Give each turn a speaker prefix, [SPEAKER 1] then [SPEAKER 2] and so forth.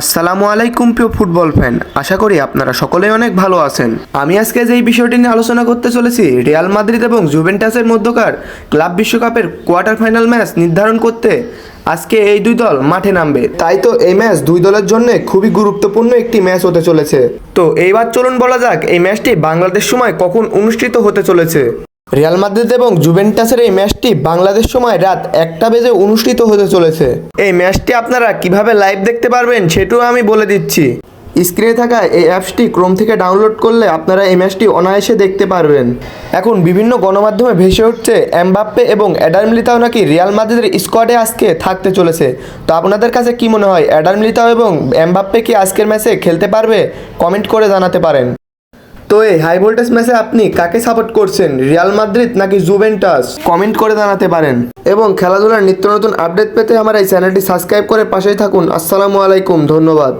[SPEAKER 1] আসসালামু আলাইকুম প্রিয় ফুটবল ফ্যান, আশা করি আপনারা সকলেই অনেক ভালো আছেন। আমি আজকে যেই বিষয়টি নিয়ে আলোচনা করতে চলেছি, রিয়াল মাদ্রিদ এবং জুভেন্টাসের মধ্যকার ক্লাব বিশ্বকাপের কোয়ার্টার ফাইনাল ম্যাচ নির্ধারণ করতে আজকে এই দুই দল মাঠে নামবে। তাই তো এই ম্যাচ দুই দলের জন্য খুবই গুরুত্বপূর্ণ একটি ম্যাচ হতে চলেছে। তো এইবার চলুন বলা যাক এই ম্যাচটি বাংলাদেশ সময় কখন অনুষ্ঠিত হতে চলেছে। রিয়াল মাদ্রিদ এবং জুভেন্টাসের এই ম্যাচটি বাংলাদেশ সময় রাত 1টা বেজে অনুষ্ঠিত হতে চলেছে। এই ম্যাচটি আপনারা কিভাবে লাইভ দেখতে পারবেন সেটাও আমি বলে দিচ্ছি। স্ক্রিনে থাকা এই অ্যাপসটি ক্রোম থেকে ডাউনলোড করলে আপনারা এই ম্যাচটি অনায়াসে দেখতে পারবেন। এখন বিভিন্ন গণমাধ্যমে ভেসে উঠছে এমবাপ্পে এবং অ্যাডার মিলিতাও নাকি রিয়াল মাদ্রিদের স্কোয়াডে আজকে থাকতে চলেছে। তো আপনাদের কাছে কি মনে হয়, অ্যাডার মিলিতাও এবং এমবাপ্পে কি আজকের ম্যাচে খেলতে পারবে? কমেন্ট করে জানাতে পারেন। তো এই হাই ভোল্টেজ ম্যাচে আপনি কাকে সাপোর্ট করছেন, রিয়াল মাদ্রিদ নাকি জুভেন্টাস? কমেন্ট করে জানাতে পারেন। এবং খেলাধুলার নিত্য নতুন আপডেট পেতে আমার এই চ্যানেলটি সাবস্ক্রাইব করে পাশেই থাকুন। আসসালামু আলাইকুম, ধন্যবাদ।